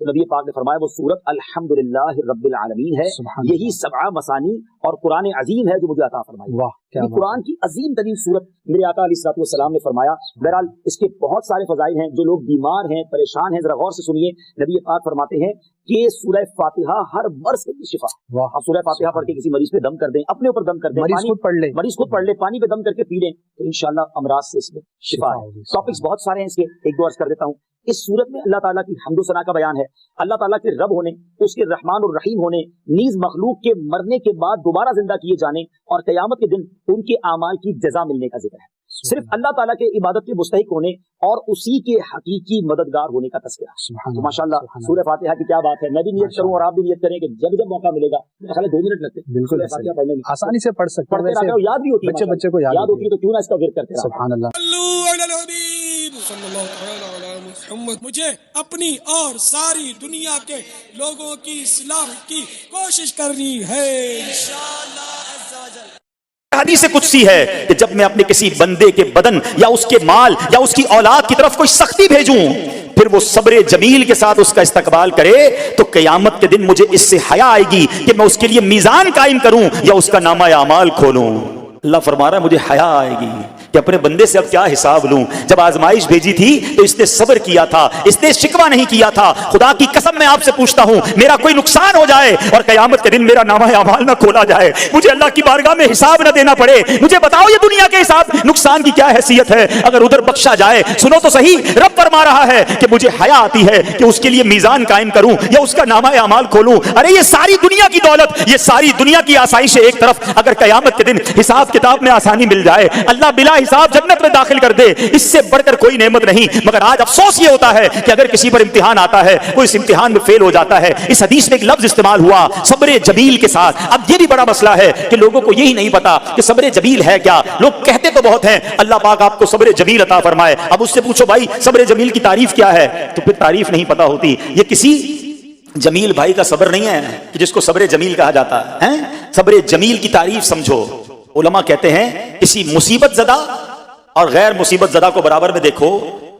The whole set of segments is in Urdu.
تو نبی پاک نے فرمایا وہ سورت الحمدللہ رب العالمین ہے، یہی سبع مثانی اور قرآن عظیم ہے جو مجھے عطا فرمائی۔ یہ قرآن کی عظیم ترین سورت میرے آقا علیہ الصلوۃ والسلام نے فرمایا۔ بہرحال اس کے بہت سارے فضائل ہیں، جو لوگ بیمار ہیں پریشان ہیں ذرا غور سے سنیے۔ نبی پاک فرماتے ہیں کہ سورہ فاتحہ ہر مرض کی شفا۔ آپ سورہ فاتحہ پڑھ کے کسی مریض پہ دم کر دیں، اپنے اوپر دم کر دیں، مریض خود پڑھ لے، پانی پہ دم کر کے پی لیں تو انشاءاللہ امراض سے اس میں شفا ہے۔ ٹاپکس بہت سارے ہیں اس کے، ایک دو عرض کر دیتا ہوں۔ اس صورت میں اللہ تعالیٰ کی حمد و ثنا کا بیان ہے، اللہ تعالیٰ کے رب ہونے، اس کے رحمان الرحیم ہونے، نیز مخلوق کے مرنے کے بعد دوبارہ زندہ کیے جانے اور قیامت کے دن ان کے اعمال کی جزا ملنے کا ذکر ہے۔ صرف اللہ تعالیٰ کے عبادت کے مستحق ہونے اور اسی کے حقیقی مددگار ہونے کا تذکرہ۔ تو ماشاءاللہ سورہ فاتحہ کی کیا بات ہے، میں بھی نیت کروں اور آپ بھی نیت کریں کہ جب جب موقع ملے گا، میرا خیال ہے 2 منٹ لگتے ہیں بالکل فاتحہ پڑھنے میں، آسانی سے پڑھ سکتے ہیں، یاد بھی ہوتی ہے، بچے کو یاد ہوتی ہے، تو کیوں نہ اس کا ورد کرتے ہیں۔ سبحان اللہ، صلی اللہ تعالی علی محمد۔ مجھے اپنی اور ساری دنیا کے لوگوں کی اصلاح کی کوشش کرنی ہے انشاءاللہ عز و جل۔ حدیث قدسی ہے کہ جب میں اپنے کسی بندے کے بدن یا اس کے مال یا اس کی اولاد کی طرف کوئی سختی بھیجوں، پھر وہ صبر جمیل کے ساتھ اس کا استقبال کرے، تو قیامت کے دن مجھے اس سے حیا آئے گی کہ میں اس کے لیے میزان قائم کروں یا اس کا نامہ اعمال کھولوں۔ اللہ فرما رہا ہے مجھے حیا آئے گی کہ اپنے بندے سے اب کیا حساب لوں۔ جب آزمائش بھیجی تھی تو اس نے صبر کیا تھا، اس نے شکوہ نہیں کیا تھا۔ خدا کی قسم میں آپ سے پوچھتا ہوں، میرا کوئی نقصان ہو جائے اور قیامت کے دن میرا نامہ اعمال نہ کھولا جائے، مجھے اللہ کی بارگاہ میں حساب نہ دینا پڑے، مجھے بتاؤ یہ دنیا کے حساب نقصان کی کیا حیثیت ہے اگر ادھر بخشا جائے۔ سنو تو صحیح، رب فرما رہا ہے کہ مجھے حیا آتی ہے کہ اس کے لیے میزان قائم کروں یا اس کا نامہ اعمال کھولوں۔ ارے یہ ساری دنیا کی دولت، یہ ساری دنیا کی آسائش ایک طرف، اگر قیامت کے دن حساب کتاب میں آسانی مل جائے، اللہ بلا حساب جنت میں داخل کر دے، اس سے بڑھ کر کوئی نعمت نہیں۔ مگر آج افسوس یہ ہوتا ہے کہ اگر کسی پر امتحان آتا ہے، وہ اس امتحان میں فیل ہو جاتا ہے۔ اس حدیث میں ایک لفظ استعمال ہوا صبر جمیل کے ساتھ۔ اب یہ بھی بڑا مسئلہ ہے کہ لوگوں کو یہی نہیں پتا کہ صبر جمیل ہے کیا۔ لوگ کہتے تو بہت ہیں اللہ پاک آپ کو صبر جمیل عطا فرمائے، اب اس سے پوچھو بھائی صبر جمیل کی تعریف کیا ہے، تو پھر تعریف نہیں پتا ہوتی۔ یہ کسی جمیل بھائی کا صبر نہیں ہے کہ جس کو صبر جمیل کہا جاتا ہے۔ صبر جمیل کی تعریف سمجھو۔ علماء کہتے ہیں کسی مصیبت زدہ اور غیر مصیبت زدہ کو برابر میں دیکھو،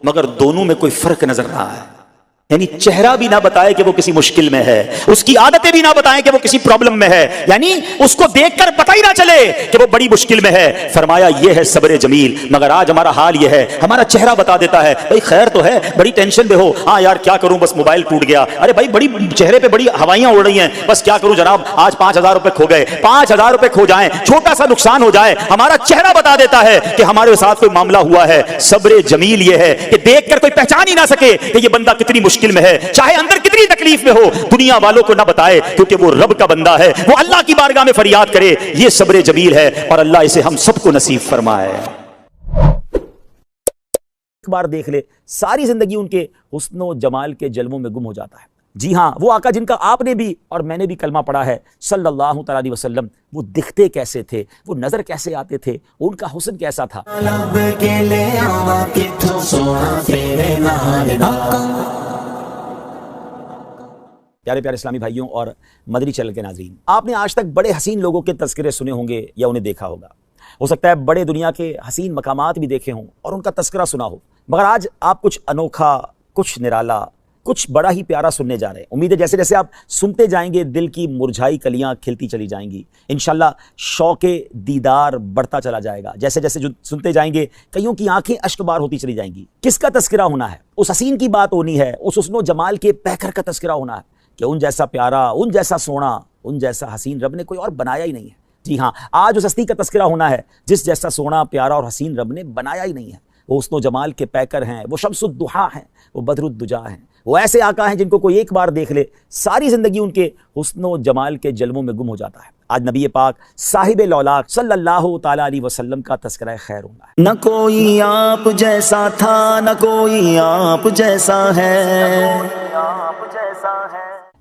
مگر دونوں میں کوئی فرق نظر رہا ہے۔ یعنی چہرہ بھی نہ بتائے کہ وہ کسی مشکل میں ہے، اس کی عادتیں بھی نہ بتائیں کہ وہ کسی پرابلم میں ہے، یعنی اس کو دیکھ کر پتہ ہی نہ چلے کہ وہ بڑی مشکل میں ہے۔ فرمایا یہ ہے صبر جمیل۔ مگر آج ہمارا حال یہ ہے، ہمارا چہرہ بتا دیتا ہے بھائی خیر تو ہے، بڑی ٹینشن میں ہو، ہاں یار کیا کروں بس موبائل ٹوٹ گیا، ارے بھائی بڑی چہرے پہ بڑی ہوائیاں اڑ رہی ہیں، بس کیا کروں جناب آج 5000 روپے کھو گئے، 5000 روپے کھو جائیں، چھوٹا سا نقصان ہو جائے، ہمارا چہرہ بتا دیتا ہے کہ ہمارے ساتھ کوئی معاملہ ہوا ہے۔ صبر جمیل یہ ہے کہ دیکھ کر کوئی پہچان ہی نہ سکے کہ یہ بندہ کتنی مشکل میں ہے، چاہے اندر کتنی تکلیف میں ہو، دنیا والوں کو نہ بتائے کیونکہ وہ رب کا بندہ ہے، وہ اللہ کی بارگاہ میں فریاد کرے۔ یہ صبر جمیل ہے اور اللہ اسے ہم سب کو نصیب فرمائے۔ ایک بار دیکھ لے ساری زندگی ان کے حسن و جمال کے جلووں میں گم ہو جاتا ہے۔ جی ہاں، وہ آقا جن کا آپ نے بھی اور میں نے بھی کلمہ پڑھا ہے صلی اللہ تعالی علیہ وسلم، وہ دکھتے کیسے تھے، وہ نظر کیسے آتے تھے، ان کا حسن کیسا تھا۔ پیارے پیارے اسلامی بھائیوں اور مدنی چینل کے ناظرین، آپ نے آج تک بڑے حسین لوگوں کے تذکرے سنے ہوں گے یا انہیں دیکھا ہوگا، ہو سکتا ہے بڑے دنیا کے حسین مقامات بھی دیکھے ہوں اور ان کا تذکرہ سنا ہو، مگر آج آپ کچھ انوکھا، کچھ نرالا، کچھ بڑا ہی پیارا سننے جا رہے ہیں۔ امید ہے جیسے جیسے آپ سنتے جائیں گے دل کی مرجھائی کلیاں کھلتی چلی جائیں گی، انشاءاللہ شوق دیدار بڑھتا چلا جائے گا۔ جیسے جیسے جو سنتے جائیں گے کئیوں کی آنکھیں اشک بار ہوتی چلی جائیں گی۔ کس کا تذکرہ ہونا ہے؟ اس حسین کی بات ہونی ہے، اس حسن و جمال کے پیکر کا تذکرہ ہونا ہے کہ ان جیسا پیارا، ان جیسا سونا، ان جیسا حسین رب نے کوئی اور بنایا ہی نہیں ہے۔ جی ہاں، آج اس ہستی کا تذکرہ ہونا ہے جس جیسا سونا، پیارا اور حسین رب نے بنایا ہی نہیں ہے۔ وہ حسن و جمال کے پیکر ہیں، وہ شمس الضحیٰ ہیں، وہ بدر الدجا ہیں، وہ ایسے آقا ہیں جن کو کوئی ایک بار دیکھ لے ساری زندگی ان کے حسن و جمال کے جلووں میں گم ہو جاتا ہے۔ آج نبی پاک صاحب لولاک صلی اللہ تعالی علیہ وسلم کا تذکرہ خیر ہونا ہے۔ نہ کوئی آپ جیسا تھا، نہ کوئی آپ جیسا ہے۔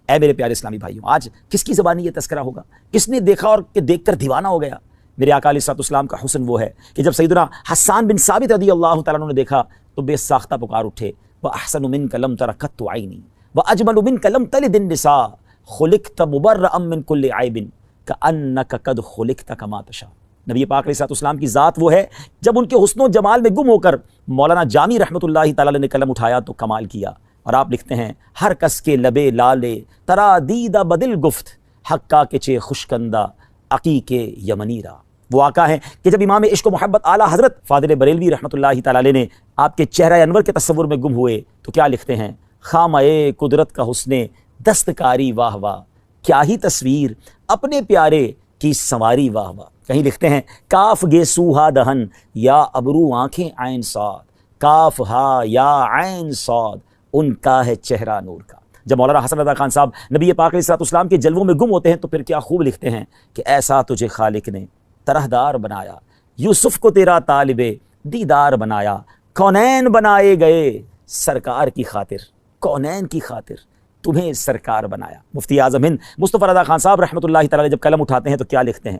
اے میرے پیارے اسلامی بھائیوں، آج کس کی زبانی یہ تذکرہ ہوگا؟ کس نے دیکھا اور کہ دیکھ کر دیوانہ ہو گیا؟ میرے آقا علیہ الصلوۃ والسلام کا حسن وہ ہے کہ جب سیدنا حسان بن ثابت رضی اللہ تعالیٰ عنہ نے دیکھا تو بے ساختہ پکار اٹھے، وَأَحْسَنُ مِنْكَ لَمْ تَرَ قَطُّ عَيْنِي وَأَجْمَلُ مِنْكَ لَمْ تَلِدِ النِّسَاءُ خُلِقْتَ مُبَرَّأً مِنْ كُلِّ عَيْبٍ كَأَنَّكَ قَدْ خُلِقْتَ كَمَا تَشَاءُ۔ نبی پاک علیہ الصلوۃ والسلام کی ذات وہ ہے، جب ان کے حسن و جمال میں گم ہو کر مولانا جامی رحمۃ اللہ تعالیٰ نے قلم اٹھایا تو کمال کیا، اور آپ لکھتے ہیں ہر کس کے لبے لالے ترا دیدہ بدل گفت حقا کے چے خوشکندہ عقیق یمنی را. وہ آقا ہیں کہ جب امام عشق و محبت اعلیٰ حضرت فاضل بریلوی رحمۃ اللہ تعالی علیہ نے آپ کے چہرہ انور کے تصور میں گم ہوئے تو کیا لکھتے ہیں؟ خامہ قدرت کا حسن دستکاری واہ واہ، کیا ہی تصویر اپنے پیارے کی سنواری واہ واہ. کہیں لکھتے ہیں کاف گے سوہا دہن یا ابرو آنکھیں عین صاد، کاف ہا یا عین صاد ان کا ہے چہرہ نور کا. جب مولانا حسن رضا خان صاحب نبی پاک علیہ السلام کے جلووں میں گم ہوتے ہیں تو پھر کیا خوب لکھتے ہیں کہ ایسا تجھے خالق نے طرحدار بنایا، یوسف کو تیرا طالب دیدار بنایا، کونین بنائے گئے سرکار کی خاطر، کونین کی خاطر تمہیں سرکار بنایا. مفتی اعظم ہند مصطفی رضا خان صاحب رحمۃ اللہ تعالی جب قلم اٹھاتے ہیں تو کیا لکھتے ہیں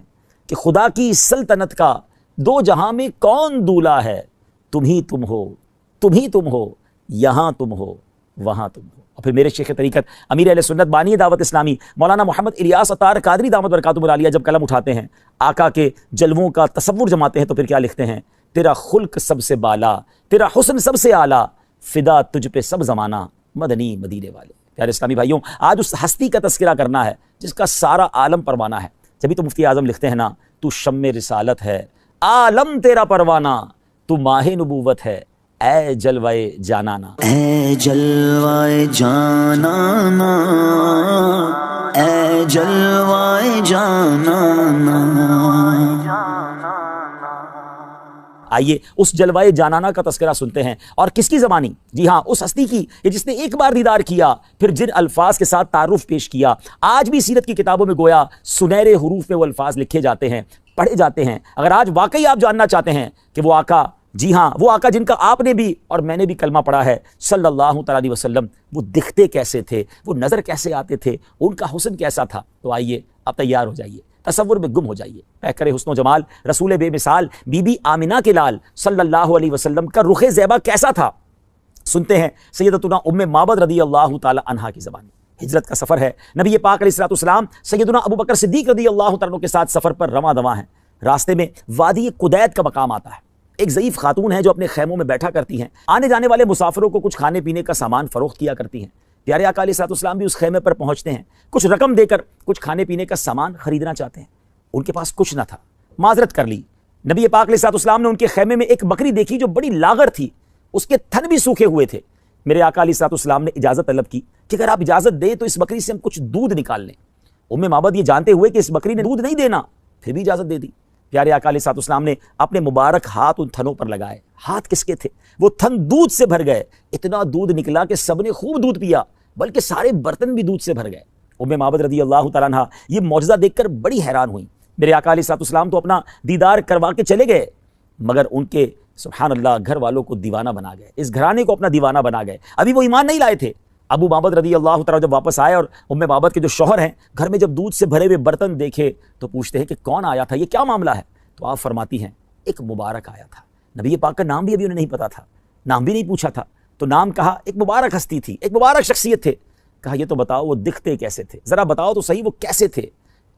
کہ خدا کی سلطنت کا دو جہاں میں کون دولا ہے، تم ہی تم ہو، تم ہی تم ہو، یہاں تم ہو وہاں تم ہو. اور پھر میرے شیخ طریقت امیر اہل سنت بانی دعوت اسلامی مولانا محمد الیاس عطار قادری دامت برکاتہم العالیہ جب قلم اٹھاتے ہیں آقا کے جلووں کا تصور جماتے ہیں تو پھر کیا لکھتے ہیں؟ تیرا خلق سب سے بالا، تیرا حسن سب سے اعلیٰ، فدا تجھ پہ سب زمانہ مدنی مدینے والے. پیارے اسلامی بھائیوں، آج اس ہستی کا تذکرہ کرنا ہے جس کا سارا عالم پروانہ ہے. جبھی تو مفتی اعظم لکھتے ہیں نا، تو شمع رسالت ہے عالم تیرا پروانہ، تو ماہ نبوت ہے اے جلوائے جانانا. اے جلوائے جانانا، اے جلوائے جانانا. آئیے اس جلوائے جانانا کا تذکرہ سنتے ہیں. اور کس کی زبانی؟ جی ہاں، اس ہستی کی کہ جس نے ایک بار دیدار کیا پھر جن الفاظ کے ساتھ تعارف پیش کیا. آج بھی سیرت کی کتابوں میں گویا سنہرے حروف میں وہ الفاظ لکھے جاتے ہیں، پڑھے جاتے ہیں. اگر آج واقعی آپ جاننا چاہتے ہیں کہ وہ آقا، جی ہاں وہ آقا جن کا آپ نے بھی اور میں نے بھی کلمہ پڑھا ہے صلی اللہ تعالیٰ علیہ وسلم، وہ دکھتے کیسے تھے، وہ نظر کیسے آتے تھے، ان کا حسن کیسا تھا، تو آئیے اب تیار ہو جائیے، تصور میں گم ہو جائیے. پیکر حسن و جمال رسول بے مثال بی بی آمنہ کے لال صلی اللہ علیہ وسلم کا رخ زیبا کیسا تھا. سنتے ہیں سیدتنا ام معبد رضی اللہ تعالی عنہا کی زبانی. ہجرت کا سفر ہے، نبی پاک علیہ السلام سیدنا ابو بکر صدیق رضی اللہ تعالیٰ کے ساتھ سفر پر رواں دواں ہیں. راستے میں وادی قدید کا مقام آتا ہے. ایک ضعیف خاتون ہے جو اپنے خیموں میں بیٹھا کرتی ہیں، آنے جانے والے مسافروں کو کچھ کھانے پینے کا سامان فروخت کیا کرتی ہیں. پیارے آقا علیہ السلام بھی اس خیمے پر پہنچتے ہیں، کچھ رقم دے کر کچھ کھانے پینے کا سامان خریدنا چاہتے ہیں. ان کے پاس کچھ نہ تھا، معذرت کر لی. نبی پاک علیہ السلام نے ان کے خیمے میں ایک بکری دیکھی جو بڑی لاغر تھی، اس کے تھن بھی سوکھے ہوئے تھے. میرے آقا علیہ السلام نے اجازت طلب کی کہ اگر آپ اجازت دیں تو اس بکری سے ہم کچھ دودھ نکال لیں. ام معبد یہ جانتے ہوئے کہ اس بکری نے دودھ نہیں دینا پھر بھی اجازت دے دی. پیارے آقا علیہ السلام نے اپنے مبارک ہاتھ ان تھنوں پر لگائے. ہاتھ کس کے تھے؟ وہ تھن دودھ سے بھر گئے. اتنا دودھ نکلا کہ سب نے خوب دودھ پیا، بلکہ سارے برتن بھی دودھ سے بھر گئے. ام معبد رضی اللہ تعالیٰ عنہ یہ معجزہ دیکھ کر بڑی حیران ہوئی. میرے آقا علیہ السلام تو اپنا دیدار کروا کے چلے گئے، مگر ان کے سبحان اللہ گھر والوں کو دیوانہ بنا گئے، اس گھرانے کو اپنا دیوانہ بنا گئے. ابھی وہ ایمان نہیں لائے تھے. ابو معبد رضی اللہ تعالیٰ جب واپس آئے اور ام معبد کے جو شوہر ہیں گھر میں جب دودھ سے بھرے ہوئے برتن دیکھے تو پوچھتے ہیں کہ کون آیا تھا، یہ کیا معاملہ ہے؟ تو آپ فرماتی ہیں ایک مبارک آیا تھا. نبی پاک کا نام بھی ابھی انہیں نہیں پتا تھا، نام بھی نہیں پوچھا تھا، تو نام کہا. ایک مبارک ہستی تھی، ایک مبارک شخصیت تھے. کہا یہ تو بتاؤ وہ دکھتے کیسے تھے، ذرا بتاؤ تو صحیح وہ کیسے تھے.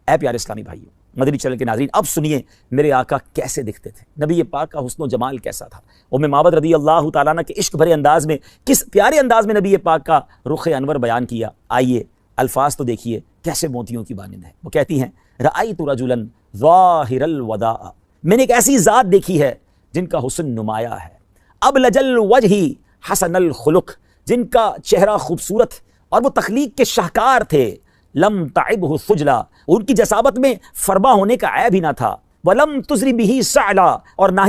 اے پیارے اسلامی بھائیوں، مدنی چینل کے ناظرین، اب سنیے میرے آقا کیسے دکھتے تھے، نبی پاک کا حسن و جمال کیسا تھا. ام معبد رضی اللہ تعالیٰ عنہ کے عشق بھرے انداز میں کس پیارے انداز میں نبی پاک کا رخ انور بیان کیا. آئیے الفاظ تو دیکھیے کیسے موتیوں کی مانند ہے. وہ کہتی ہیں رأیت رجلا ظاہر الوداع، میں نے ایک ایسی ذات دیکھی ہے جن کا حسن نمایاں ہے. ابلج الوجہ حسن الخلق، جن کا چہرہ خوبصورت اور وہ تخلیق کے شاہکار تھے. لم تعبہ خجلا، ان کی جسابت میں فربا ہونے کا عیب ہی نہ تھا. ولم تزری بہ سعلا، اور نہ